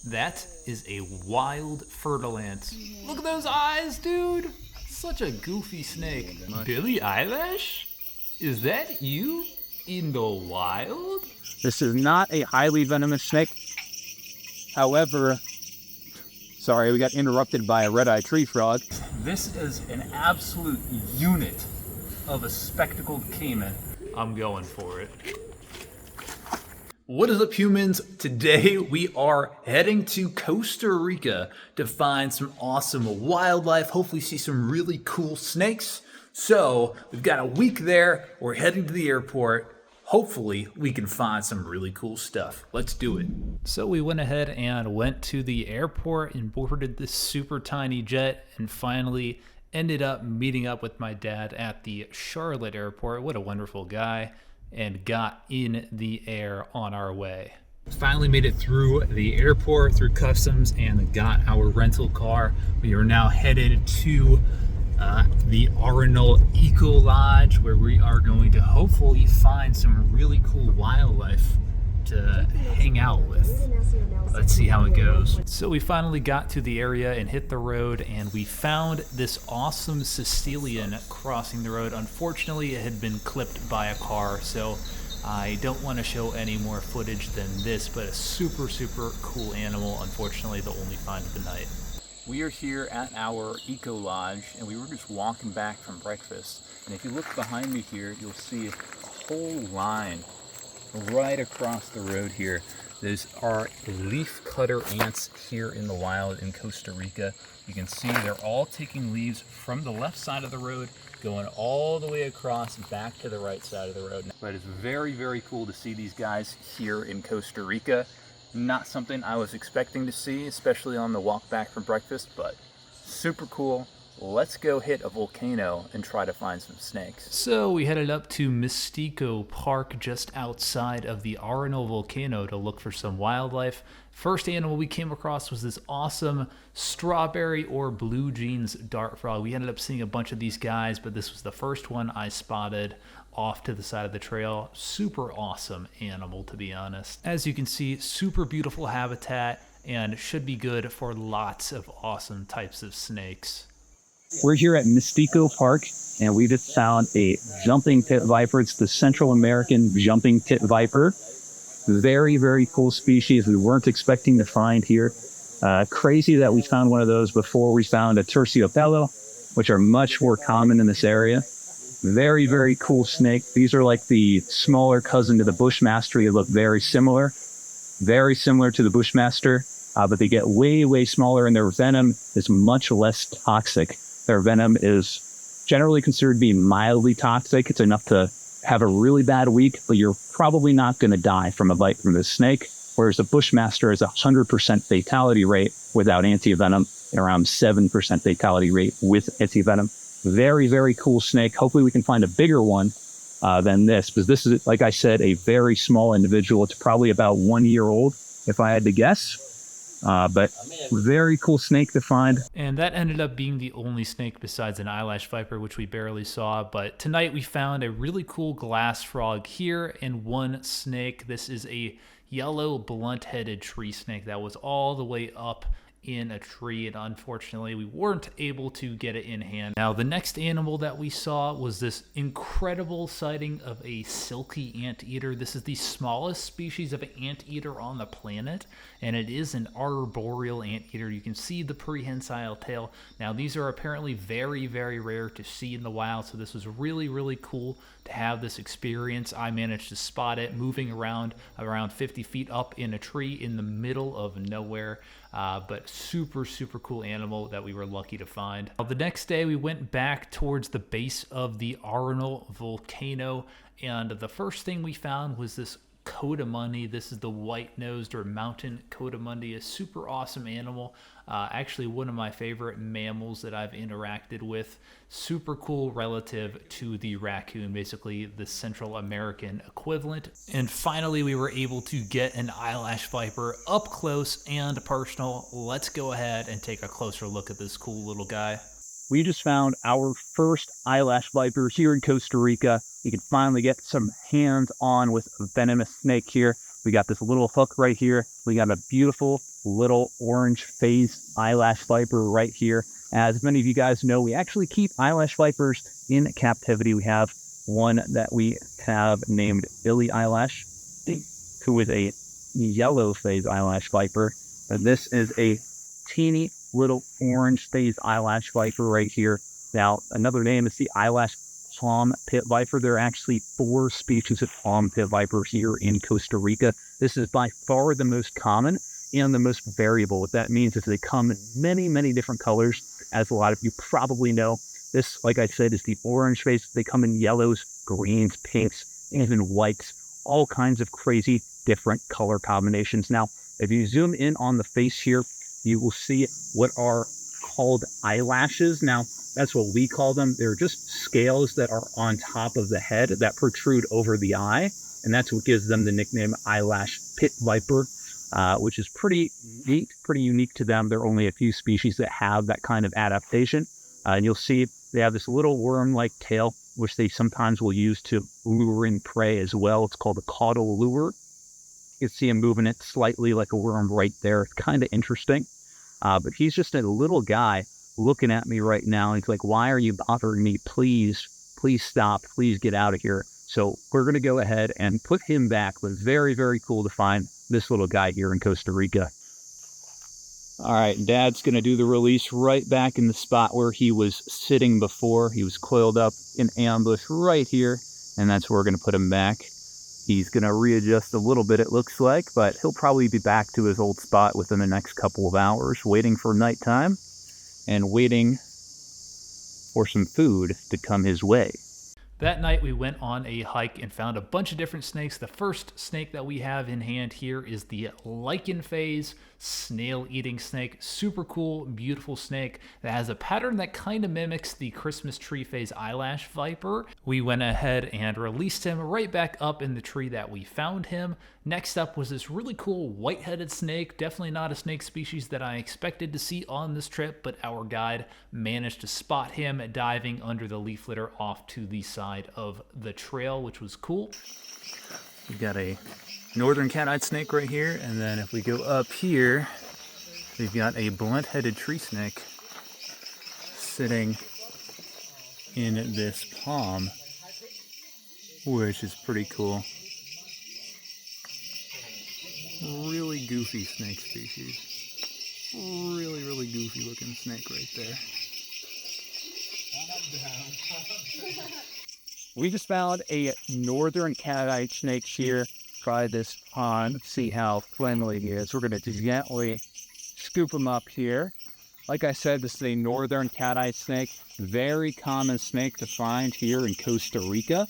That is a wild fer-de-lance. Look at those eyes, dude. Such a goofy snake. Billy Eyelash? Is that you in the wild? This is not a highly venomous snake. However, sorry, we got interrupted by a red-eyed tree frog. This is an absolute unit of a spectacled caiman. I'm going for it. What is up, humans? Today we are heading to Costa Rica to find some awesome wildlife, hopefully see some really cool snakes. So we've got a week there, we're heading to the airport. Hopefully we can find some really cool stuff. Let's do it. So we went ahead and went to the airport and boarded this super tiny jet and finally ended up meeting up with my dad at the Charlotte airport. What a wonderful guy. And got in the air on our way. Finally made it through the airport, through customs, and got our rental car. We are now headed to the Arenal Eco Lodge, where we are going to hopefully find some really cool wildlife to hang out with. Let's see how it goes. So we finally got to the area and hit the road, and we found this awesome Sicilian crossing the road. Unfortunately, it had been clipped by a car, so I don't want to show any more footage than this, but a super, super cool animal. Unfortunately, the only find of the night. We are here at our Eco Lodge, and we were just walking back from breakfast. And if you look behind me here, you'll see a whole line right across the road here. Those are leaf cutter ants here in the wild in Costa Rica. You can see they're all taking leaves from the left side of the road, going all the way across back to the right side of the road. But it's very, very cool to see these guys here in Costa Rica. Not something I was expecting to see, especially on the walk back from breakfast, but super cool. Let's go hit a volcano and try to find some snakes. So we headed up to Mystico Park just outside of the Arenal volcano to look for some wildlife. First animal we came across was this awesome strawberry or blue jeans dart frog. We ended up seeing a bunch of these guys, but this was the first one I spotted off to the side of the trail. Super awesome animal, to be honest. As you can see, super beautiful habitat and should be good for lots of awesome types of snakes. We're here at Mystico Park, and we just found a jumping pit viper. It's the Central American jumping pit viper. Very, very cool species we weren't expecting to find here. Crazy that we found one of those before we found a terciopelo, which are much more common in this area. Very, very cool snake. These are like the smaller cousin to the bushmaster. They look very similar to the bushmaster, but they get way, way smaller, and their venom is much less toxic. Their venom is generally considered to be mildly toxic. It's enough to have a really bad week, but you're probably not going to die from a bite from this snake, whereas the bushmaster has a 100% fatality rate without anti-venom and around 7% fatality rate with anti-venom. Very, very cool snake. Hopefully we can find a bigger one than this, because this is, like I said, a very small individual. It's probably about 1 year old, if I had to guess. But very cool snake to find. And that ended up being the only snake besides an eyelash viper, which we barely saw. But tonight we found a really cool glass frog here and one snake. This is a yellow blunt-headed tree snake that was all the way up in a tree, and unfortunately we weren't able to get it in hand. Now the next animal that we saw was this incredible sighting of a silky anteater. This is the smallest species of anteater on the planet, and it is an arboreal anteater. You can see the prehensile tail. Now these are apparently very, very rare to see in the wild, so this was really, really cool to have this experience. I managed to spot it moving around 50 feet up in a tree in the middle of nowhere. But super, super cool animal that we were lucky to find. Now, the next day we went back towards the base of the Arenal volcano, and the first thing we found was this coatimundi. This is the white-nosed or mountain coatimundi, a super awesome animal. Actually one of my favorite mammals that I've interacted with. Super cool relative to the raccoon, basically the Central American equivalent. And finally we were able to get an eyelash viper up close and personal. Let's go ahead and take a closer look at this cool little guy. We just found our first eyelash viper here in Costa Rica. You can finally get some hands on with a venomous snake here. We got this little hook right here. We got a beautiful little orange phased eyelash viper right here. As many of you guys know, we actually keep eyelash vipers in captivity. We have one that we have named Billy Eyelash, who is a yellow phased eyelash viper. And this is a teeny little orange phased eyelash viper right here. Now, another name is the eyelash palm pit viper. There are actually 4 species of palm pit vipers here in Costa Rica. This is by far the most common and the most variable. What that means is they come in many, many different colors. As a lot of you probably know, this, like I said, is the orange phase. They come in yellows, greens, pinks, even whites, all kinds of crazy different color combinations. Now, if you zoom in on the face here, you will see what are called eyelashes. Now, that's what we call them. They're just scales that are on top of the head that protrude over the eye. And that's what gives them the nickname eyelash pit viper, which is pretty neat, pretty unique to them. There are only a few species that have that kind of adaptation. And you'll see they have this little worm-like tail, which they sometimes will use to lure in prey as well. It's called a caudal lure. You can see him moving it slightly like a worm right there. It's kind of interesting. But he's just a little guy looking at me right now. He's like, why are you bothering me? Please stop. Please get out of here. So we're going to go ahead and put him back. But it's very, very cool to find this little guy here in Costa Rica. All right, Dad's going to do the release right back in the spot where he was sitting before. He was coiled up in ambush right here, and that's where we're going to put him back. He's going to readjust a little bit, it looks like, but he'll probably be back to his old spot within the next couple of hours, waiting for nighttime and waiting for some food to come his way. That night we went on a hike and found a bunch of different snakes. The first snake that we have in hand here is the lichen phase snail-eating snake. Super cool, beautiful snake that has a pattern that kind of mimics the Christmas tree phase eyelash viper. We went ahead and released him right back up in the tree that we found him. Next up was this really cool white-headed snake. Definitely not a snake species that I expected to see on this trip, but our guide managed to spot him diving under the leaf litter off to the side of the trail, which was cool. We've got a northern cat-eyed snake right here, and then if we go up here, we've got a blunt-headed tree snake sitting in this palm, which is pretty cool. Really goofy snake species. Really goofy looking snake right there. We just found a northern cat-eyed snake here. Try this pond, see how friendly he is. We're going to gently scoop him up here. Like I said, this is a northern cat-eyed snake. Very common snake to find here in Costa Rica.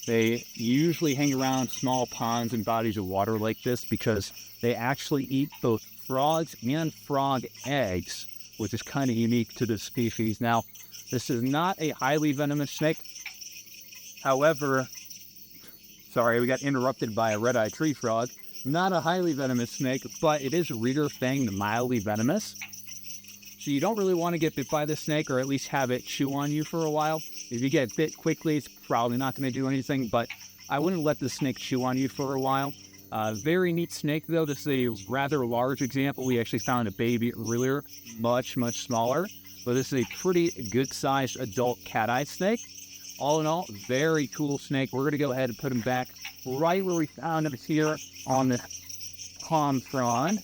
They usually hang around small ponds and bodies of water like this because they actually eat both frogs and frog eggs, which is kind of unique to this species. Now, this is not a highly venomous snake. However, sorry, we got interrupted by a red-eyed tree frog. Not a highly venomous snake, but it is rear-fanged, mildly venomous. So you don't really want to get bit by the snake, or at least have it chew on you for a while. If you get bit quickly, it's probably not going to do anything, but I wouldn't let the snake chew on you for a while. Very neat snake, though. This is a rather large example. We actually found a baby earlier, much smaller. But this is a pretty good-sized adult cat-eyed snake. All in all, very cool snake. We're going to go ahead and put him back right where we found him here on the palm frond,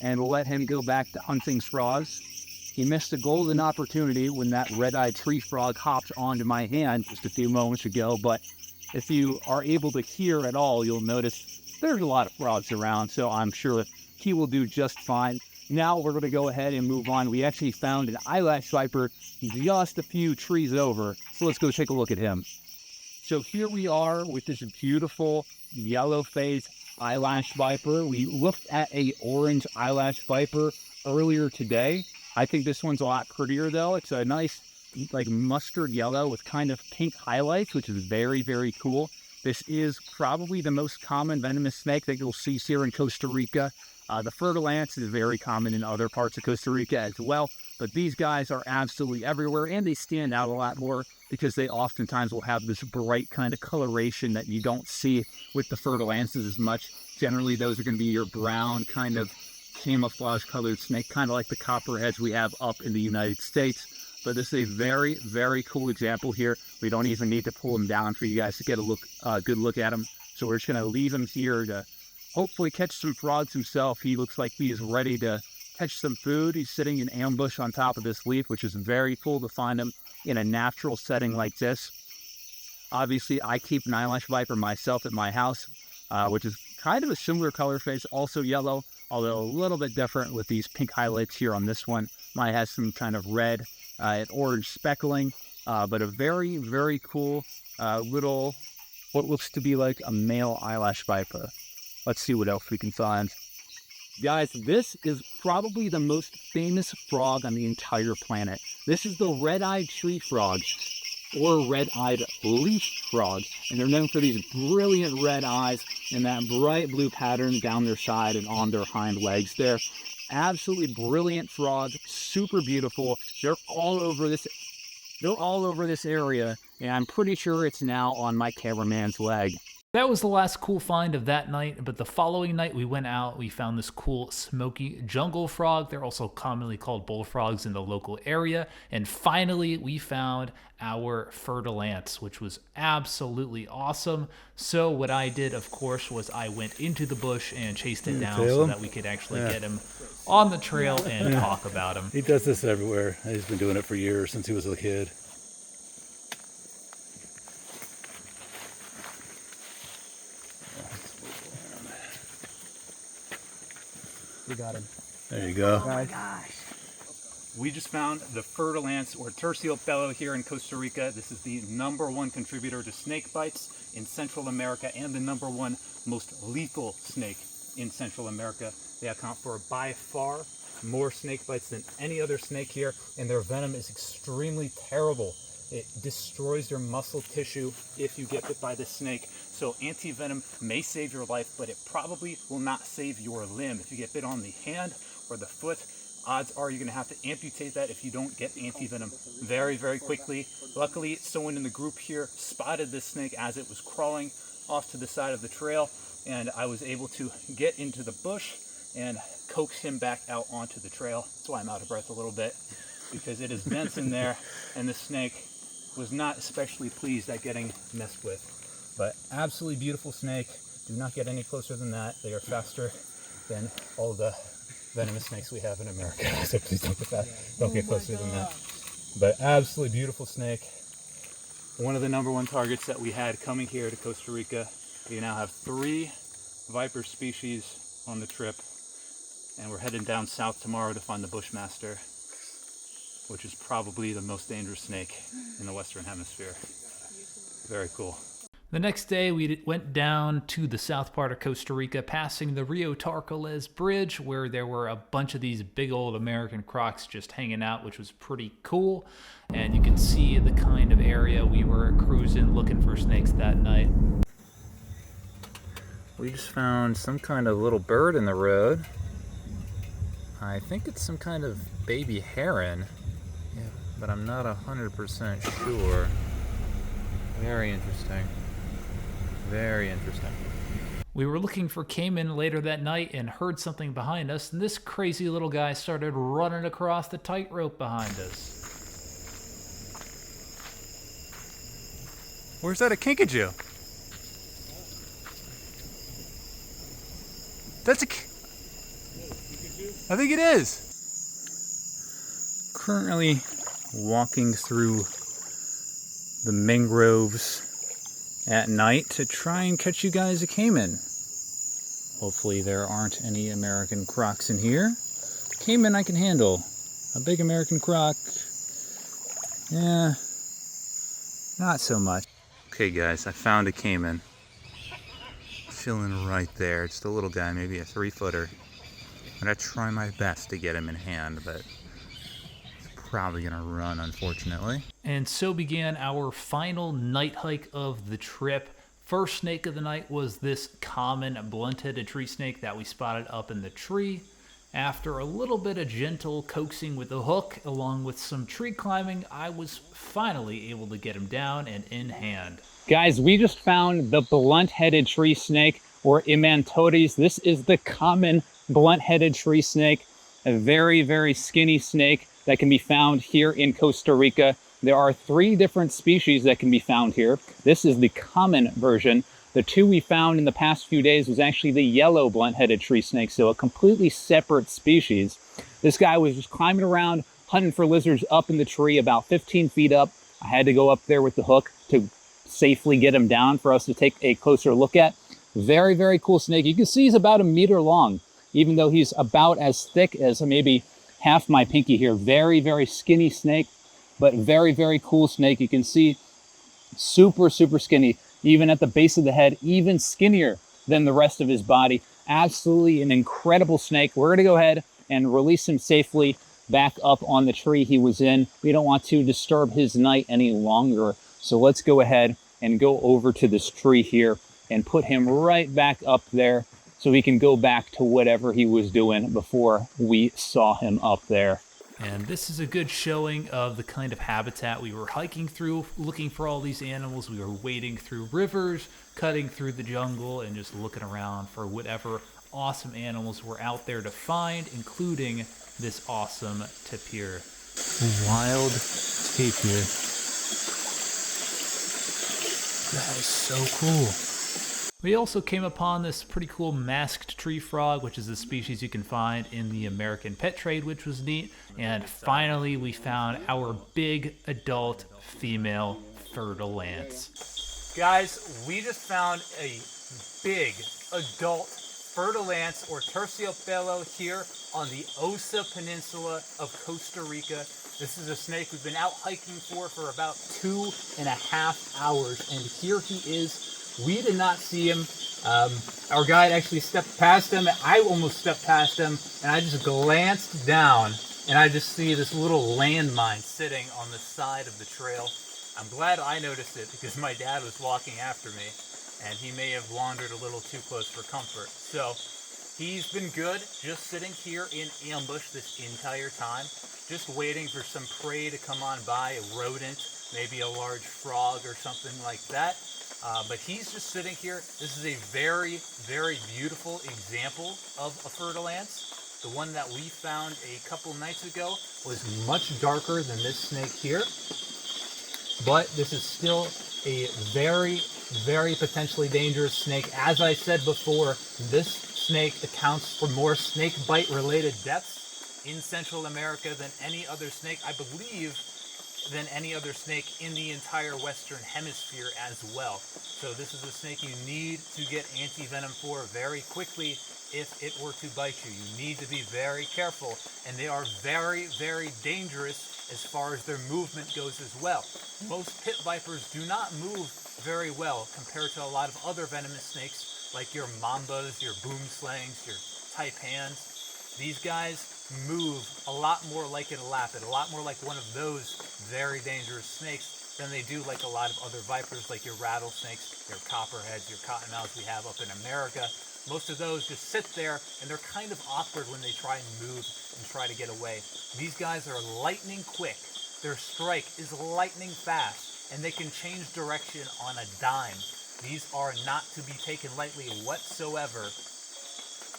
and we'll let him go back to hunting frogs. He missed a golden opportunity when that red-eyed tree frog hopped onto my hand just a few moments ago, but if you are able to hear at all, you'll notice there's a lot of frogs around, so I'm sure he will do just fine. Now we're going to go ahead and move on. We actually found an eyelash viper just a few trees over, so let's go take a look at him. So here we are with this beautiful yellow phase eyelash viper. We looked at a orange eyelash viper earlier today. I think this one's a lot prettier though. It's a nice like mustard yellow with kind of pink highlights, which is very cool. This is probably the most common venomous snake that you'll see here in Costa Rica. The fer-de-lance is very common in other parts of Costa Rica as well, but these guys are absolutely everywhere, and they stand out a lot more because they oftentimes will have this bright kind of coloration that you don't see with the fer-de-lances as much. Generally, those are going to be your brown kind of camouflage colored snake, kind of like the copperheads we have up in the United States. But this is a very, very cool example here. We don't even need to pull him down for you guys to get a good look at him. So we're just going to leave him here to hopefully catch some frogs himself. He looks like he is ready to catch some food. He's sitting in ambush on top of this leaf, which is very cool to find him in a natural setting like this. Obviously, I keep an eyelash viper myself at my house, which is kind of a similar color face, also yellow, although a little bit different with these pink highlights here on this one. Mine has some kind of red and orange speckling, but a very, very cool little, what looks to be like a male eyelash viper. Let's see what else we can find. Guys, this is probably the most famous frog on the entire planet. This is the red-eyed tree frog, or red-eyed leaf frog, and they're known for these brilliant red eyes and that bright blue pattern down their side and on their hind legs there. Absolutely brilliant frog, super beautiful. They're all over this area, and I'm pretty sure it's now on my cameraman's leg. That was the last cool find of that night, but the following night we went out, we found this cool smoky jungle frog. They're also commonly called bullfrogs in the local area. And finally, we found our fer-de-lance, which was absolutely awesome. So what I did, of course, was I went into the bush and chased it down so that we could actually get him on the trail and talk about him. He does this everywhere. He's been doing it for years, since he was a kid. We got him. There you go. Oh my gosh. We just found the fer-de-lance, or terciopelo, here in Costa Rica. This is the #1 contributor to snake bites in Central America and the #1 most lethal snake in Central America. They account for by far more snake bites than any other snake here, and their venom is extremely terrible. It destroys your muscle tissue if you get bit by the snake. So anti-venom may save your life, but it probably will not save your limb. If you get bit on the hand or the foot, odds are you're going to have to amputate that if you don't get anti-venom very, very quickly. Luckily, someone in the group here spotted this snake as it was crawling off to the side of the trail, and I was able to get into the bush and coax him back out onto the trail. That's why I'm out of breath a little bit, because it is dense in there, and the snake was not especially pleased at getting messed with. But absolutely beautiful snake. Do not get any closer than that. They are faster than all the venomous snakes we have in America. So please don't get closer than that. But absolutely beautiful snake. One of the #1 targets that we had coming here to Costa Rica. We now have 3 viper species on the trip, and we're heading down south tomorrow to find the Bushmaster, which is probably the most dangerous snake in the Western Hemisphere. Very cool. The next day, we went down to the south part of Costa Rica, passing the Rio Tarcoles Bridge, where there were a bunch of these big old American crocs just hanging out, which was pretty cool. And you can see the kind of area we were cruising, looking for snakes that night. We just found some kind of little bird in the road. I think it's some kind of baby heron, but I'm not 100% sure. Very interesting. Very interesting. We were looking for Caiman later that night and heard something behind us, and this crazy little guy started running across the tightrope behind us. Where's that a kinkajou? That's a I think it is. Currently walking through the mangroves at night to try and catch you guys a Caiman. Hopefully there aren't any American crocs in here. Caiman I can handle. A big American croc, yeah, not so much. Okay guys, I found a Caiman. Chilling right there. Just a little guy, maybe a 3-footer. I'm gonna try my best to get him in hand, but probably gonna run, unfortunately. And so began our final night hike of the trip. First snake of the night was this common blunt-headed tree snake that we spotted up in the tree. After a little bit of gentle coaxing with the hook, along with some tree climbing, I was finally able to get him down and in hand. Guys, we just found the blunt-headed tree snake. or Imantodes. This is the common blunt-headed tree snake, a very, very skinny snake that can be found here in Costa Rica. There are 3 different species that can be found here. This is the common version. The 2 we found in the past few days was actually the yellow blunt-headed tree snake, so a completely separate species. This guy was just climbing around, hunting for lizards up in the tree about 15 feet up. I had to go up there with the hook to safely get him down for us to take a closer look at. Very, very cool snake. You can see he's about 1 meter long, even though he's about as thick as maybe half my pinky here. Very, very skinny snake, but very, very cool snake. You can see super, super skinny, even at the base of the head, even skinnier than the rest of his body. Absolutely an incredible snake. We're going to go ahead and release him safely back up on the tree he was in. We don't want to disturb his night any longer. So let's go ahead and go over to this tree here and put him right back up there so he can go back to whatever he was doing before we saw him up there. And this is a good showing of the kind of habitat we were hiking through, looking for all these animals. We were wading through rivers, cutting through the jungle, and just looking around for whatever awesome animals were out there to find, including this awesome tapir. Wild tapir. That is so cool. We also came upon this pretty cool masked tree frog, which is a species you can find in the American pet trade, which was neat. And finally, we found our big adult female fer-de-lance. Guys, we just found a big adult fer-de-lance or terciopelo here on the Osa Peninsula of Costa Rica. This is a snake we've been out hiking for about 2.5 hours, and here he is. We did not see him. Our guide actually stepped past him. I almost stepped past him, and I just glanced down, and I just see this little landmine sitting on the side of the trail. I'm glad I noticed it because my dad was walking after me, and he may have wandered a little too close for comfort. So he's been good, just sitting here in ambush this entire time, just waiting for some prey to come on by, a rodent, maybe a large frog or something like that. But he's just sitting here. This is a very, very beautiful example of a fer-de-lance. The one that we found a couple nights ago was much darker than this snake here. But this is still a very, very potentially dangerous snake. As I said before, this snake accounts for more snake bite related deaths in Central America than any other snake, I believe, than any other snake in the entire Western Hemisphere as well. So this is a snake you need to get anti-venom for very quickly if it were to bite you. You need to be very careful, and they are very, very dangerous as far as their movement goes as well. Most pit vipers do not move very well compared to a lot of other venomous snakes like your mambas, your boomslangs, your taipans. These guys move a lot more like an elapid, a lot more like one of those very dangerous snakes than they do like a lot of other vipers like your rattlesnakes, your copperheads, your cottonmouths we have up in America. Most of those just sit there and they're kind of awkward when they try and move and try to get away. These guys are lightning quick. Their strike is lightning fast and they can change direction on a dime. These are not to be taken lightly whatsoever,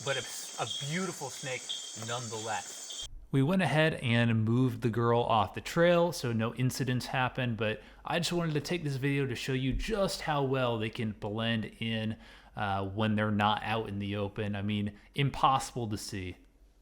but a beautiful snake nonetheless. We went ahead and moved the girl off the trail so no incidents happened, but I just wanted to take this video to show you just how well they can blend in when they're not out in the open. I mean, impossible to see.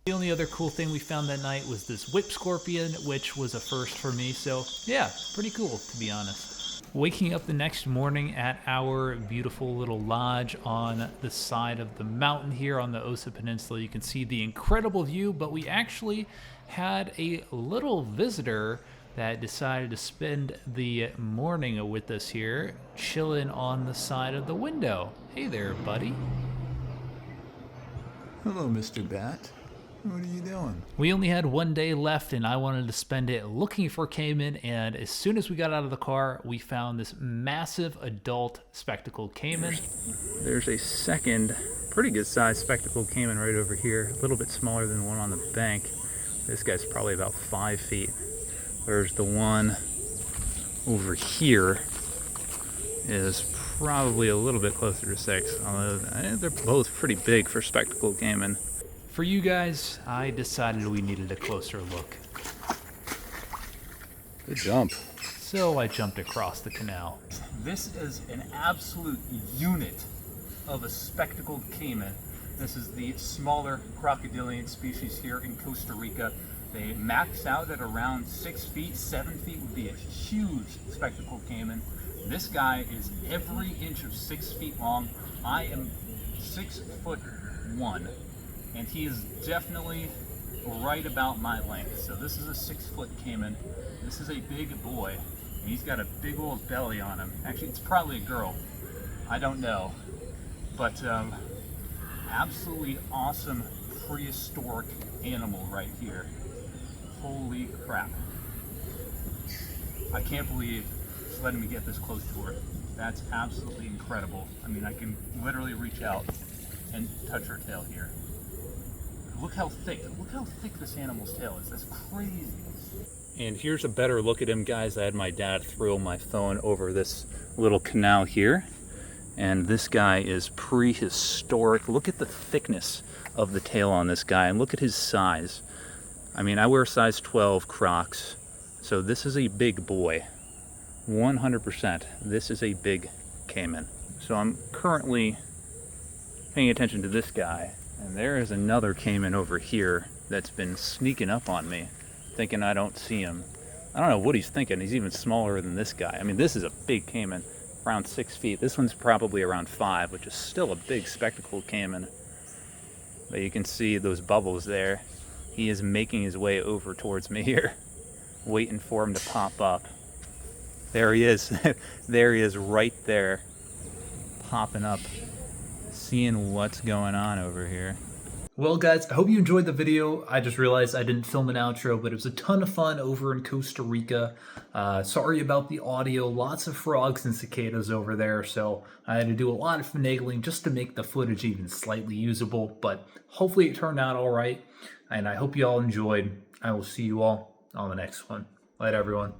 The only other cool thing we found that night was this whip scorpion, which was a first for me, so yeah, pretty cool to be honest. Waking up the next morning at our beautiful little lodge on the side of the mountain here on the Osa Peninsula, you can see the incredible view, but we actually had a little visitor that decided to spend the morning with us here, chilling on the side of the window. Hey there, buddy. Hello, Mr. Bat. What are you doing? We only had one day left and I wanted to spend it looking for Caiman, and as soon as we got out of the car, we found this massive adult spectacled Caiman. There's a second pretty good sized spectacled Caiman right over here, a little bit smaller than the one on the bank. This guy's probably about 5 feet. There's the one over here is probably a little bit closer to 6, although they're both pretty big for spectacled caiman. For you guys, I decided we needed a closer look. Good jump. So I jumped across the canal. This is an absolute unit of a spectacled caiman. This is the smaller crocodilian species here in Costa Rica. They max out at around 6 feet. 7 feet would be a huge spectacled caiman. This guy is every inch of 6 feet long. I am 6'1", and he is definitely right about my length. So this is a 6-foot caiman. This is a big boy, and he's got a big old belly on him. Actually, it's probably a girl. I don't know. But absolutely awesome prehistoric animal right here. Holy crap. I can't believe it's letting me get this close to her. That's absolutely incredible. I mean, I can literally reach out and touch her tail here. Look how thick this animal's tail is. That's crazy. And here's a better look at him, guys. I had my dad throw my phone over this little canal here. And this guy is prehistoric. Look at the thickness of the tail on this guy, and look at his size. I mean, I wear size 12 Crocs, so this is a big boy. 100%, this is a big caiman. So I'm currently paying attention to this guy, and there is another caiman over here that's been sneaking up on me, thinking I don't see him. I don't know what he's thinking. He's even smaller than this guy. I mean, this is a big caiman, around 6 feet. This one's probably around 5, which is still a big spectacled caiman. But you can see those bubbles there. He is making his way over towards me here, waiting for him to pop up. There he is. There he is right there, popping up, seeing what's going on over here. Well, guys, I hope you enjoyed the video. I just realized I didn't film an outro, but it was a ton of fun over in Costa Rica. Sorry about the audio. Lots of frogs and cicadas over there, so I had to do a lot of finagling just to make the footage even slightly usable, but hopefully it turned out all right, and I hope you all enjoyed. I will see you all on the next one. Later, everyone.